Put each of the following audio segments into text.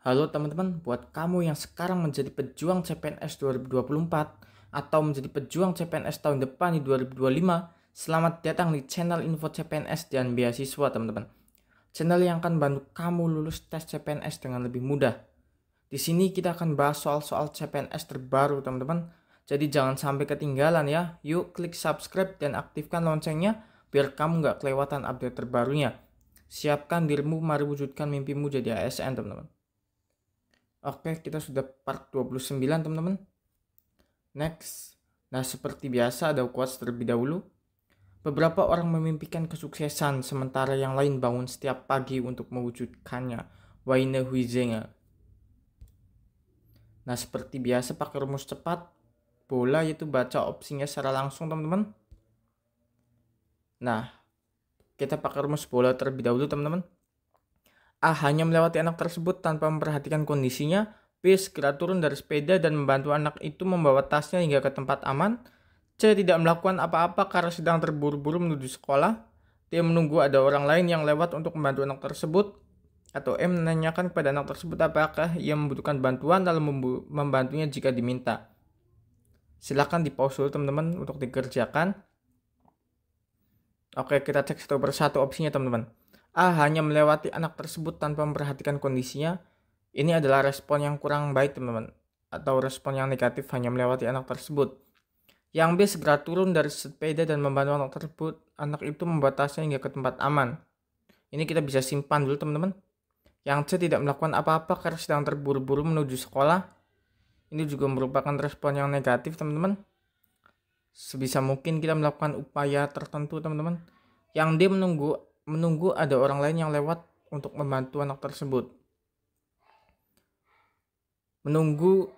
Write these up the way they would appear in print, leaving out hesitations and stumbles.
Halo teman-teman, buat kamu yang sekarang menjadi pejuang CPNS 2024 atau menjadi pejuang CPNS tahun depan di 2025, selamat datang di channel Info CPNS dan Beasiswa teman-teman. Channel yang akan bantu kamu lulus tes CPNS dengan lebih mudah. Di sini kita akan bahas soal-soal CPNS terbaru teman-teman. Jadi jangan sampai ketinggalan ya. Yuk klik subscribe dan aktifkan loncengnya biar kamu nggak kelewatan update terbarunya. Siapkan dirimu, mari wujudkan mimpimu jadi ASN teman-teman. Oke, kita sudah part 29 teman-teman. Next. Nah, seperti biasa ada quotes terlebih dahulu. Beberapa orang memimpikan kesuksesan sementara yang lain bangun setiap pagi untuk mewujudkannya. Wayne Huizenga. Nah, seperti biasa pakai rumus cepat. Bola yaitu baca opsinya secara langsung teman-teman. Nah, kita pakai rumus bola terlebih dahulu teman-teman. A. Hanya melewati anak tersebut tanpa memperhatikan kondisinya. B. Segera turun dari sepeda dan membantu anak itu membawa tasnya hingga ke tempat aman. C. Tidak melakukan apa-apa karena sedang terburu-buru menuju sekolah. D. Menunggu ada orang lain yang lewat untuk membantu anak tersebut. Atau M. Menanyakan kepada anak tersebut apakah ia membutuhkan bantuan lalu membantunya jika diminta. Silakan di-pause dulu teman-teman untuk dikerjakan. Oke, kita cek satu persatu opsinya teman-teman. A. Hanya melewati anak tersebut tanpa memperhatikan kondisinya. Ini adalah respon yang kurang baik teman-teman. Atau respon yang negatif, hanya melewati anak tersebut. Yang B. Segera turun dari sepeda dan membantu anak tersebut. Anak itu membawa tasnya hingga ke tempat aman. Ini kita bisa simpan dulu teman-teman. Yang C. Tidak melakukan apa-apa karena sedang terburu-buru menuju sekolah. Ini juga merupakan respon yang negatif teman-teman. Sebisa mungkin kita melakukan upaya tertentu teman-teman. Yang D. Menunggu ada orang lain yang lewat untuk membantu anak tersebut. Menunggu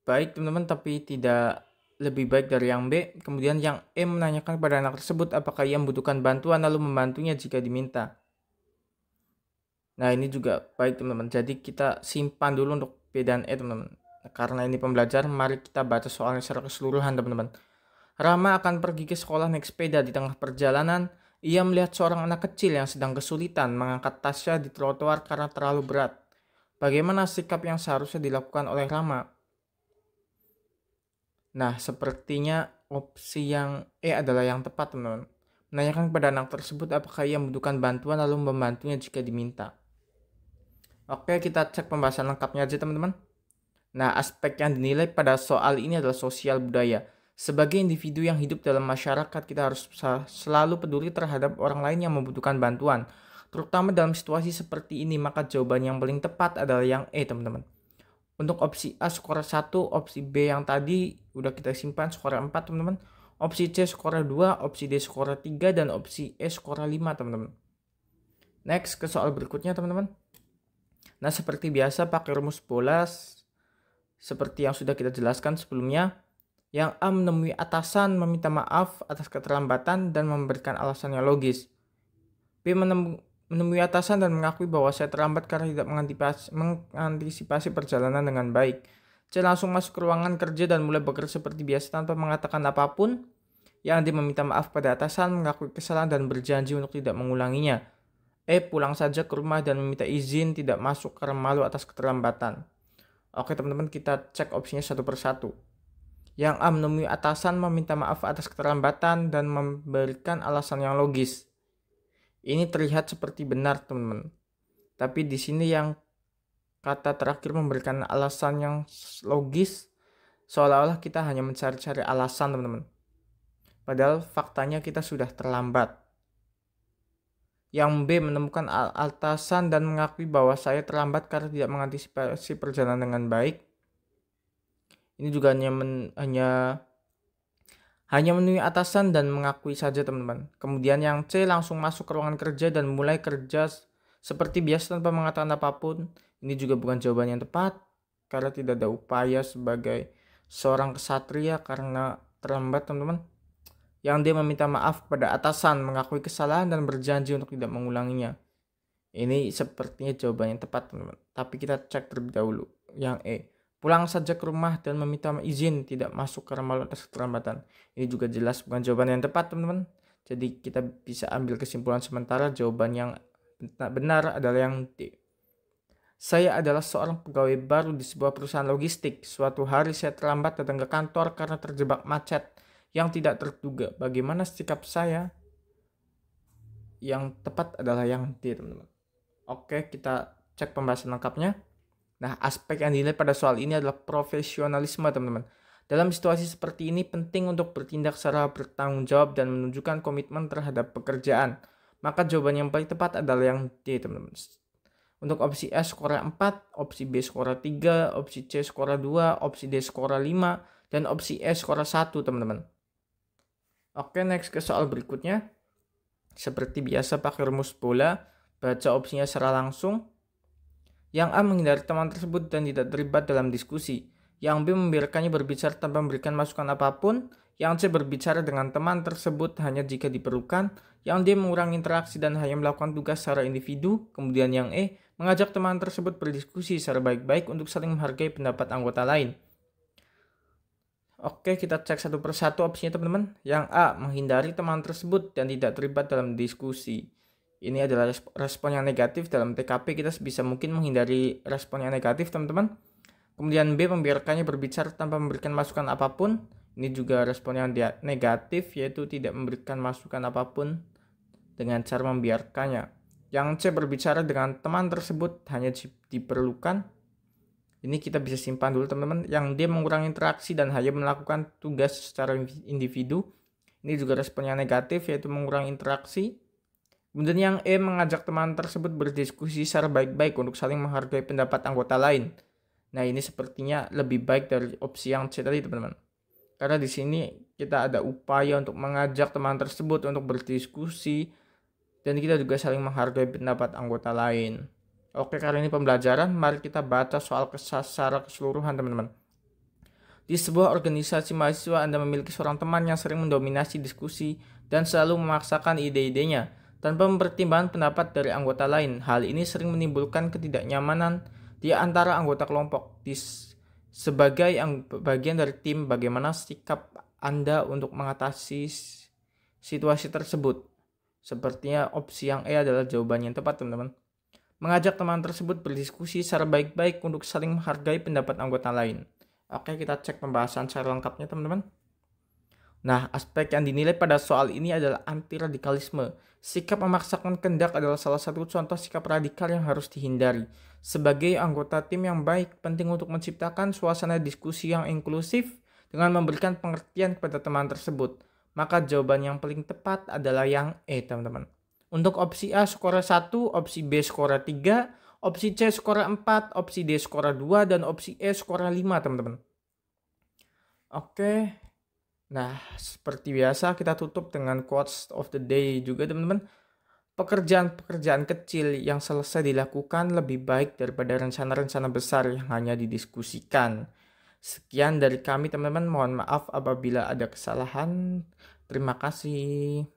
baik teman-teman, tapi tidak lebih baik dari yang B. Kemudian yang E. Menanyakan kepada anak tersebut apakah ia membutuhkan bantuan lalu membantunya jika diminta. Nah, ini juga baik teman-teman. Jadi kita simpan dulu untuk B dan E teman-teman. Karena ini pembelajaran, mari kita baca soalnya secara keseluruhan teman-teman. Rama akan pergi ke sekolah naik sepeda. Di tengah perjalanan, ia melihat seorang anak kecil yang sedang kesulitan mengangkat tasnya di trotoar karena terlalu berat. Bagaimana sikap yang seharusnya dilakukan oleh Rama? Nah, sepertinya opsi yang E adalah yang tepat, teman-teman. Menanyakan kepada anak tersebut apakah ia membutuhkan bantuan lalu membantunya jika diminta. Oke, kita cek pembahasan lengkapnya aja, teman-teman. Nah, aspek yang dinilai pada soal ini adalah sosial budaya. Sebagai individu yang hidup dalam masyarakat, kita harus selalu peduli terhadap orang lain yang membutuhkan bantuan. Terutama dalam situasi seperti ini, maka jawaban yang paling tepat adalah yang E, teman-teman. Untuk opsi A skor 1, opsi B yang tadi udah kita simpan skor 4, teman-teman. Opsi C skor 2, opsi D skor 3, dan opsi E skor 5, teman-teman. Next, ke soal berikutnya, teman-teman. Nah, seperti biasa pakai rumus bola seperti yang sudah kita jelaskan sebelumnya. Yang A menemui atasan, meminta maaf atas keterlambatan dan memberikan alasan yang logis. B menemui atasan dan mengakui bahwa saya terlambat karena tidak mengantisipasi perjalanan dengan baik. C langsung masuk ke ruangan kerja dan mulai bekerja seperti biasa tanpa mengatakan apapun. Yang D meminta maaf pada atasan, mengakui kesalahan dan berjanji untuk tidak mengulanginya. E pulang saja ke rumah dan meminta izin tidak masuk karena malu atas keterlambatan. Oke teman-teman, kita cek opsinya satu persatu. Yang A menemui atasan, meminta maaf atas keterlambatan dan memberikan alasan yang logis. Ini terlihat seperti benar, teman-teman. Tapi di sini yang kata terakhir memberikan alasan yang logis, seolah-olah kita hanya mencari-cari alasan, teman-teman. Padahal faktanya kita sudah terlambat. Yang B menemukan atasan dan mengakui bahwa saya terlambat karena tidak mengantisipasi perjalanan dengan baik. Ini juga hanya menemui atasan dan mengakui saja, teman-teman. Kemudian yang C langsung masuk ke ruangan kerja dan mulai kerja seperti biasa tanpa mengatakan apapun. Ini juga bukan jawaban yang tepat karena tidak ada upaya sebagai seorang kesatria karena terlambat, teman-teman. Yang D meminta maaf kepada atasan, mengakui kesalahan dan berjanji untuk tidak mengulanginya. Ini sepertinya jawaban yang tepat, teman-teman. Tapi kita cek terlebih dahulu. Yang E, pulang saja ke rumah dan meminta izin tidak masuk karena malu atas keterlambatan. Ini juga jelas bukan jawaban yang tepat, teman-teman. Jadi kita bisa ambil kesimpulan sementara jawaban yang benar adalah yang D. Saya adalah seorang pegawai baru di sebuah perusahaan logistik. Suatu hari saya terlambat datang ke kantor karena terjebak macet yang tidak terduga. Bagaimana sikap saya? Yang tepat adalah yang D, teman-teman. Oke, kita cek pembahasan lengkapnya. Nah, aspek yang dinilai pada soal ini adalah profesionalisme, teman-teman. Dalam situasi seperti ini penting untuk bertindak secara bertanggung jawab dan menunjukkan komitmen terhadap pekerjaan. Maka jawaban yang paling tepat adalah yang D, teman-teman. Untuk opsi A skora 4, opsi B skora 3, opsi C skora 2, opsi D skora 5, dan opsi E skora 1, teman-teman. Oke, next ke soal berikutnya. Seperti biasa pakai rumus bola, baca opsinya secara langsung. Yang A menghindari teman tersebut dan tidak terlibat dalam diskusi. Yang B membiarkannya berbicara tanpa memberikan masukan apapun. Yang C berbicara dengan teman tersebut hanya jika diperlukan. Yang D mengurangi interaksi dan hanya melakukan tugas secara individu. Kemudian yang E mengajak teman tersebut berdiskusi secara baik-baik untuk saling menghargai pendapat anggota lain. Oke, kita cek satu persatu opsinya, teman-teman. Yang A menghindari teman tersebut dan tidak terlibat dalam diskusi. Ini adalah respon yang negatif. Dalam TKP kita bisa mungkin menghindari respon yang negatif, teman-teman. Kemudian B membiarkannya berbicara tanpa memberikan masukan apapun. Ini juga respon yang negatif, yaitu tidak memberikan masukan apapun dengan cara membiarkannya. Yang C berbicara dengan teman tersebut hanya diperlukan. Ini kita bisa simpan dulu, teman-teman. Yang D mengurangi interaksi dan hanya melakukan tugas secara individu. Ini juga respon yang negatif, yaitu mengurangi interaksi. Kemudian yang E mengajak teman tersebut berdiskusi secara baik-baik untuk saling menghargai pendapat anggota lain. Nah, ini sepertinya lebih baik dari opsi yang C tadi, teman-teman. Karena di sini kita ada upaya untuk mengajak teman tersebut untuk berdiskusi dan kita juga saling menghargai pendapat anggota lain. Oke, kali ini pembelajaran, mari kita baca soal secara keseluruhan, teman-teman. Di sebuah organisasi mahasiswa, Anda memiliki seorang teman yang sering mendominasi diskusi dan selalu memaksakan ide-idenya tanpa mempertimbangkan pendapat dari anggota lain. Hal ini sering menimbulkan ketidaknyamanan di antara anggota kelompok. Sebagai bagian dari tim, bagaimana sikap Anda untuk mengatasi situasi tersebut? Sepertinya opsi yang E adalah jawaban yang tepat, teman-teman. Mengajak teman tersebut berdiskusi secara baik-baik untuk saling menghargai pendapat anggota lain. Oke, kita cek pembahasan secara lengkapnya, teman-teman. Nah, aspek yang dinilai pada soal ini adalah anti-radikalisme. Sikap memaksakan kehendak adalah salah satu contoh sikap radikal yang harus dihindari. Sebagai anggota tim yang baik, penting untuk menciptakan suasana diskusi yang inklusif dengan memberikan pengertian kepada teman tersebut. Maka jawaban yang paling tepat adalah yang E, teman-teman. Untuk opsi A skora 1, opsi B skora 3, opsi C skora 4, opsi D skora 2, dan opsi E skora 5, teman-teman. Oke. Nah, seperti biasa kita tutup dengan quotes of the day juga, teman-teman. Pekerjaan-pekerjaan kecil yang selesai dilakukan lebih baik daripada rencana-rencana besar yang hanya didiskusikan. Sekian dari kami, teman-teman. Mohon maaf apabila ada kesalahan. Terima kasih.